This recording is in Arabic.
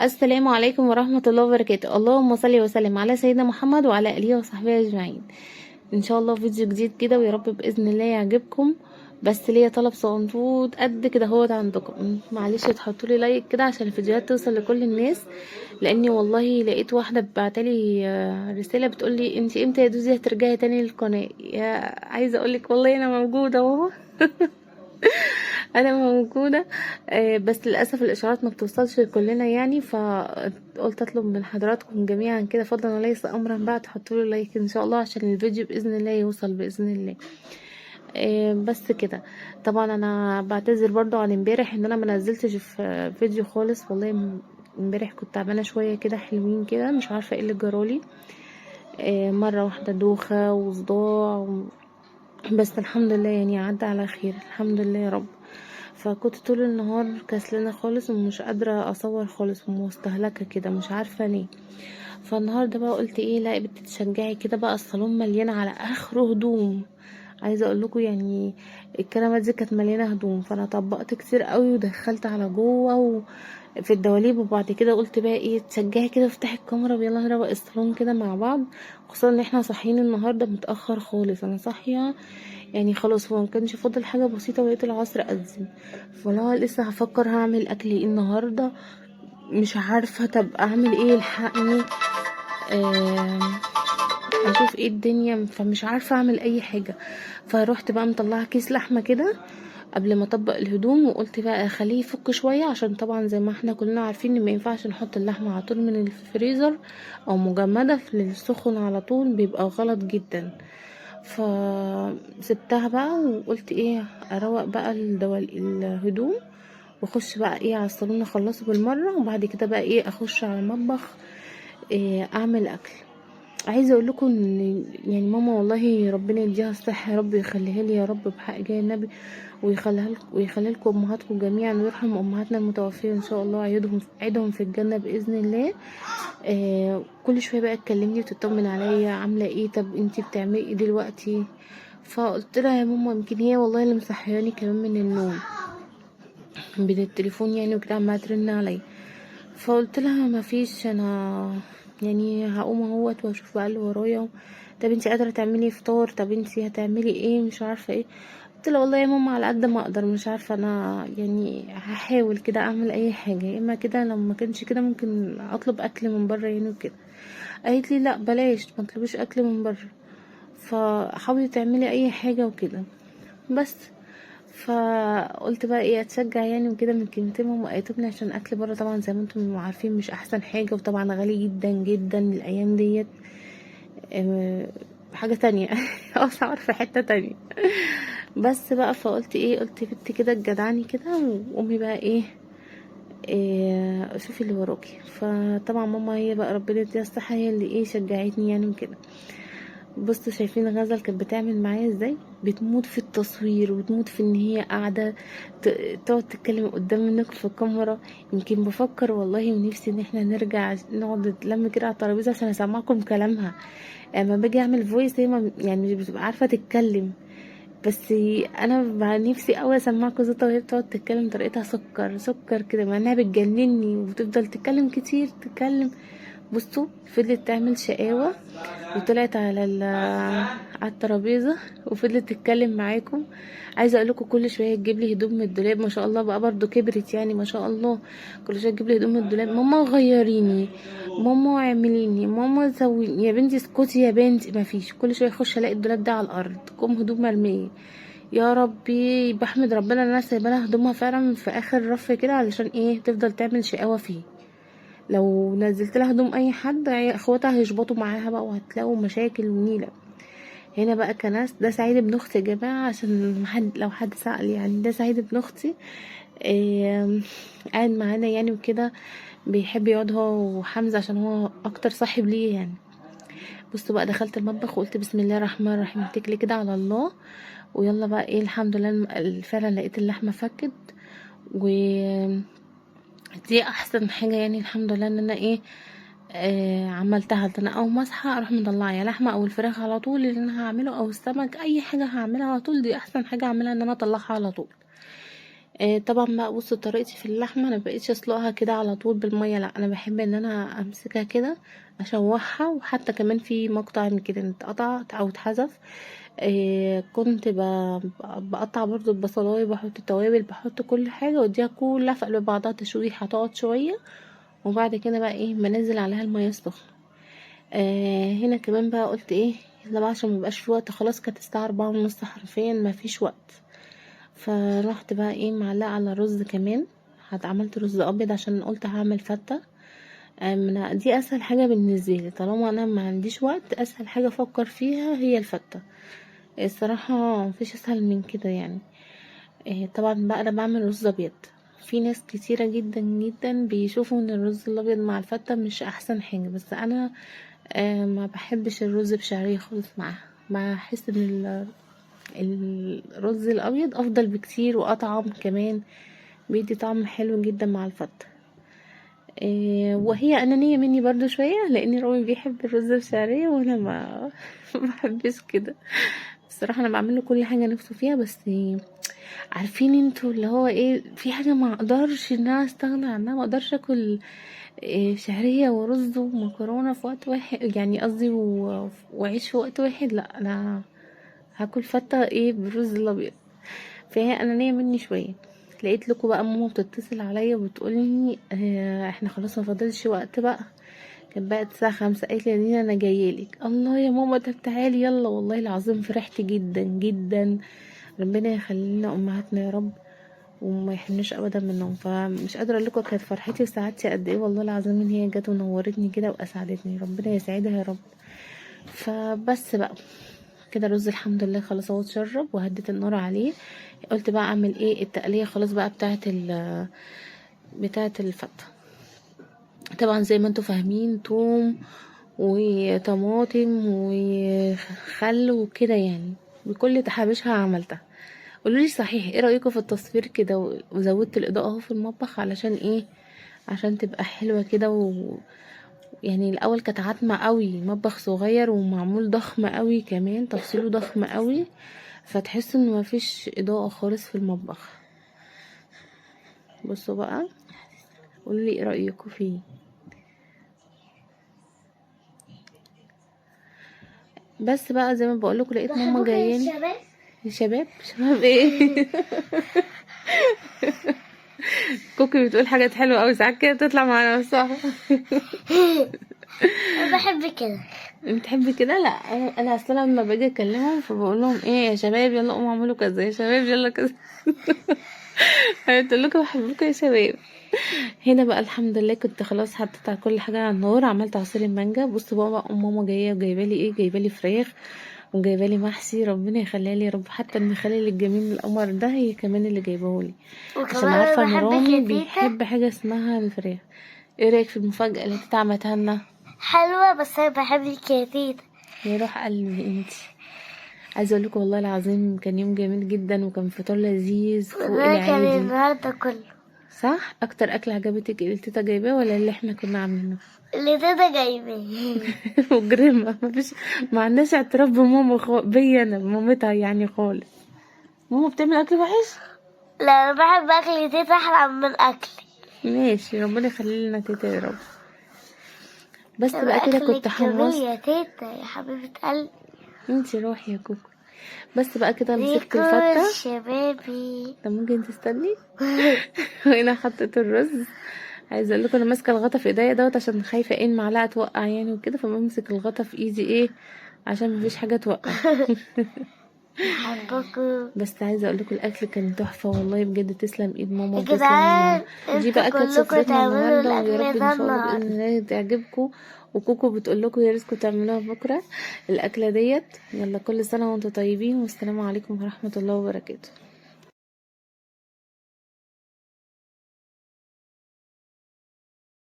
السلام عليكم ورحمة الله وبركاته. اللهم صل وسلم على سيدنا محمد وعلى آله وصحبه أجمعين. إن شاء الله فيديو جديد كده، ويا رب بإذن الله يعجبكم. بس ليا طلب صغنطوط قد كده هوت عندكم، معلش تحطوا لي لايك كده عشان الفيديوهات توصل لكل الناس. لاني والله لقيت واحده بعتلي رساله بتقول لي انت امتى يا دوزي هترجعي تاني للقناه. عايزه اقولك والله انا موجوده اهو. انا موجوده. بس للاسف الاشارات ما بتوصلش لكلنا يعني، فقلت اطلب من حضراتكم جميعا كده فضلا وليس امرا بقى تحطوا لي لايك ان شاء الله عشان الفيديو باذن الله يوصل باذن الله. بس كده. طبعا انا بعتذر برضو عن امبارح ان انا ما نزلتش في فيديو خالص والله. امبارح كنت تعبانه شويه كده، حلوين كده، مش عارفه ايه اللي جرالي. مره واحده دوخه وصداع بس الحمد لله يعني عدى على خير، الحمد لله يا رب. فكنت طول النهار كسلانه خالص ومش قادره اصور خالص ومستهلكه كده، مش عارفه ليه. فالنهارده بقى قلت ايه، لا بنتي تشجعي كده بقى، الصالون مليان على اخره هدوم. عايزه اقول لكم يعني الكرامات دي كانت مليانه هدوم، فانا طبقت كتير قوي ودخلت على جوه في الدواليب. وبعد كده قلت بقى ايه، تشجعي كده افتحي الكاميرا ويلا نروق الصالون كده مع بعض. خصوصا ان احنا صاحيين النهارده متاخر خالص، انا صاحيه يعني خلاص، هو مكانش فاضل حاجه بسيطه ولقيت العصر اذن. فلا لسه هفكر هعمل اكل ايه النهارده، مش عارفه طب اعمل ايه يلحقني. آم، اشوف ايه الدنيا، فمش عارفه اعمل اي حاجه. فروحت بقى مطلعه كيس لحمه كده قبل ما اطبق الهدوم، وقلت بقى اخليه يفك شويه، عشان طبعا زي ما احنا كلنا عارفين ان ما ينفعش نحط اللحمه على طول من الفريزر او مجمده في السخن على طول، بيبقى غلط جدا. فسبتها بقى وقلت ايه، اروق بقى الهدوم واخش بقى ايه على الصالون اخلصه بالمره، وبعد كده بقى ايه اخش على المطبخ إيه اعمل اكل. عايزه اقول لكم ان يعني ماما والله ربنا يديها الصحه يا رب، يخليها لي يا رب بحق جاي النبي، ويخليها لكم امهاتكم جميعا، ويرحم امهاتنا المتوفيه ان شاء الله، عيدهم في الجنه باذن الله. كل شويه بقى تكلمني وتطمن عليا عامله ايه، طب انتي بتعملي ايه دلوقتي. فقلت لها يا ماما يمكن هي والله اللي مصحياني كمان من النوم بين التليفون يعني وكده عماله ترن عليا. فقلت لها ما فيش، انا يعني هقوم اهوت واشوف بقى اللي ورايا. طب انتي قادره تعملي فطار، طب انتي هتعملي ايه، مش عارفه ايه. قلت لها والله يا ماما على قد ما اقدر، مش عارفه انا يعني هحاول كده اعمل اي حاجه، يا اما كده لو ما كانش كده ممكن اطلب اكل من بره يعني وكده. قالت لي لا بلاش ما تطلبيش اكل من بره، فحاولي تعملي اي حاجه وكده بس. فقلت بقى ايه اتشجع يعني وكده من كلمتين ماما قالتهم لي، عشان اكل بره طبعا زي ما انتم عارفين مش احسن حاجه، وطبعا غالي جدا جدا الايام ديت. آه، حاجه تانية اسعار في حته تانية. بس بقى فقلت ايه، قلت بنتي كده تجدعني كده وامي بقى ايه، شوفي اللي وراكي. فطبعا ماما هي بقى ربنا يديها الصحه هي اللي ايه شجعتني يعني وكده. بصوا شايفين غزل كانت بتعمل معايا ازاي، بتموت في التصوير وتموت في ان هي قاعده تقعد تتكلم قدام الناس في الكاميرا. يمكن بفكر والله ونفسي ان احنا نرجع نقعد نتلم كده على الترابيزه عشان اسمعكم كلامها. اما باجي اعمل فويس هي يعني مش بتبقى عارفه تتكلم، بس انا بقى نفسي قوي اسمعكم صوتها وهي بتقعد تتكلم طريقتها سكر سكر كده، مع انها بتجنني وبتفضل تتكلم كتير تتكلم. بصوا فضلت تعمل شقاوة وطلعت على الترابيزه وفضلت تتكلم معاكم. عايزه اقول لكم كل شويه تجيب لي هدوم من الدولاب، ما شاء الله بقى برضو كبرت يعني ما شاء الله. كل شويه تجيب لي هدوم من الدولاب، ماما غيريني، ماما اعمليني، ماما سويني، يا بنتي اسكتي يا بنتي. ما فيش، كل شويه اخش الاقي الدولاب ده على الارض كوم هدوم مرميه. يا ربي بحمد ربنا ان انا سايبه هدومها فعلا في اخر رف كده، علشان ايه تفضل تعمل شقاوه فيه. لو نزلت لها هدوم اي حد اخواتها هيشبطوا معاها بقى وهتلاقوا مشاكل ونيله. هنا بقى كناس، ده سعيد ابن اختي يا جماعه، عشان لو حد سأل يعني ده سعيد ابن اختي. قاعد معانا يعني وكده، بيحب يقعد هو وحمزه عشان هو اكتر صاحب ليه يعني. بصوا بقى دخلت المطبخ وقلت بسم الله الرحمن الرحيم، اتكلي كده على الله ويلا بقى ايه. الحمد لله فعلا لقيت اللحمه فكت، ودي احسن حاجه يعني الحمد لله ان انا ايه عملتها. انا اول ما اصحى اروح مطلعه يا لحمه او الفراخ على طول اللي انا هعمله او السمك، اي حاجه هعملها على طول، دي احسن حاجه اعملها ان انا اطلعها على طول. طبعا بقى بصوا طريقتي في اللحمه، انا مبقتش اسلقها كده على طول بالميه، لا انا بحب ان انا امسكها كده اشوحها، وحتى كمان في مقطع يمكن اتقطع او اتحذف. كنت بقطع برضو البصلايه، بحط التوابل، بحط كل حاجه واديها كلها في قلب بعضها تشويح، هتقعد شويه وبعد كده بقى ايه بنزل عليها الميه السخنه. هنا كمان بقى قلت ايه، لا بقى عشان مبقاش في وقت، خلاص كانت الساعه 4:30 حرفيا مفيش وقت. فرحت بقى ايه معلقه على رز كمان، عملت رز ابيض عشان قلت هعمل فته. دي اسهل حاجه بالنسبه لي طالما انا ما عنديش وقت، اسهل حاجه افكر فيها هي الفته. الصراحه مفيش اسهل من كده يعني. طبعا بقى انا بعمل رز ابيض. في ناس كتيرة جدا جدا بيشوفوا ان الرز الابيض مع الفتة مش احسن حاجة، بس انا ما بحبش الرز بشعرية خالص معاها. بحس ان الرز الابيض افضل بكتير واطعم كمان، بيدي طعم حلو جدا مع الفتة. وهي انانية مني برضو شوية، لان رامي بيحب الرز بشعرية وانا ما بحبش كده. الصراحة انا بعمله كل حاجة نفسه فيها، بس عارفين انتوا اللي هو ايه، في حاجة ما اقدرش ان انا استغنى عنها، ما اقدرش اكل شعرية ورز ومكرونة في وقت واحد، يعني قصدي وعيش في وقت واحد، لا انا هاكل فتة ايه بالرز الابيض. فهي انانية مني شوية. لقيت لكم بقى ماما بتتصل عليا وبتقولي احنا خلاص ما فاضلش وقت بقى، كانت بقت الساعة 5، قالت لي يا دينا انا جايالك. الله يا ماما، طب تعالي يلا، والله العظيم فرحت جدا جدا. ربنا يخلينا امهاتنا يا رب وما يحرمناش ابدا منهم. فمش قادره اقول لكم كانت فرحتي وسعادتي قد ايه، والله العظيم ان هي جت ونورتني كده واسعدتني، ربنا يسعدها يا رب. فبس بقى كده الرز الحمد لله خلاص اهو اتشرب وهديت النار عليه. قلت بقى اعمل ايه التقليه خلاص بقى بتاعه الفته. طبعا زي ما انتوا فاهمين، توم وطماطم وخل وكده يعني، بكل تحابيشها عملتها. قولولي صحيح ايه رأيكم في التصوير كده، وزودت الاضاءة اهو في المطبخ علشان ايه، عشان تبقى حلوة كده يعني الاول كانت عتمة قوي، مطبخ صغير ومعمول ضخم قوي كمان، تفصيله ضخم قوي، فتحسوا ان مفيش اضاءة خالص في المطبخ. بصوا بقى قولولي ايه رأيكم فيه. بس بقى زي ما بقولكوا لقيت ماما جاياني. شباب شباب ايه كوكي بتقول حاجات حلوه قوي ساعات كده بتطلع معانا صح. انا بحب كده. بتحبي كده؟ لا انا اصلا لما باجي اكلمهم فبقول لهم ايه يا شباب يلا قوموا اعملوا كذا، يا شباب يلا كذا. قلت لكم بحبكم يا شباب. هنا بقى الحمد لله كنت خلاص حطيت على كل حاجه على النار، عملت عصير المانجا. بصوا بقى ماما جايه وجايبه لي ايه، جايبه لي فراخ وجايبه لي محشي، ربنا يخليها لي يا رب. حتى المخلل الجميل من القمر ده هي كمان اللي جايبه لي، عشان وكمان عارفه انا ان بحبك رامي يا تيتا. بيحب حاجه اسمها الفراخ. ايه رايك في المفاجاه اللي تيتا عملتها لنا؟ حلوة، بس انا بحبك يا تيتا. يا روح قلبي انتي. عايزه اقول لكم والله العظيم كان يوم جميل جدا، وكان فطار لذيذ فوق وده كان العادي. النهارده كله. صح، اكتر اكل عجبتك اللي تيتا جايباه ولا اللي احنا كنا عاملينه؟ اللي تيتا جايباه. وجريمة مفيش، ما عندناش اعتراف بماما بيا انا بمامتها يعني خالص. ماما بتعمل اكل وحش؟ لا، انا بحب اكل تيتا احلى من اكلي. ماشي، ربنا يخلي لنا تيتا يا رب. بس طب بقى كده كنت اكلك جميل حمصت. يا تيتا يا حبيبة قلبي. انتي روحي يا كوكو. بس بقى كده مسكت ريكوز الفتة. شبابي. طب ممكن تستني. هنا حطيت الرز. عايزه اقول لكم انا ماسكه الغطا في ايديا دوت عشان خايفه ايه المعلقه توقع يعني وكده، فبمسك الغطا في ايدي ايه عشان مفيش حاجه توقع. بحبكم بس عايزه اقول لكم الاكل كان تحفه والله بجد، تسلم ايد ماما يا وتسلم. جدعان. دي انتوا بقى كانت كلكم سفرتنا تعملوا النهارده، ويا رب الاكل ان ده شاء الله باذن النهارده. الله تعجبكم. وكوكو بتقول لكم يا ريتكم تعملوها بكره الاكله ديت. يلا كل سنه وانتم طيبين، والسلام عليكم ورحمه الله وبركاته.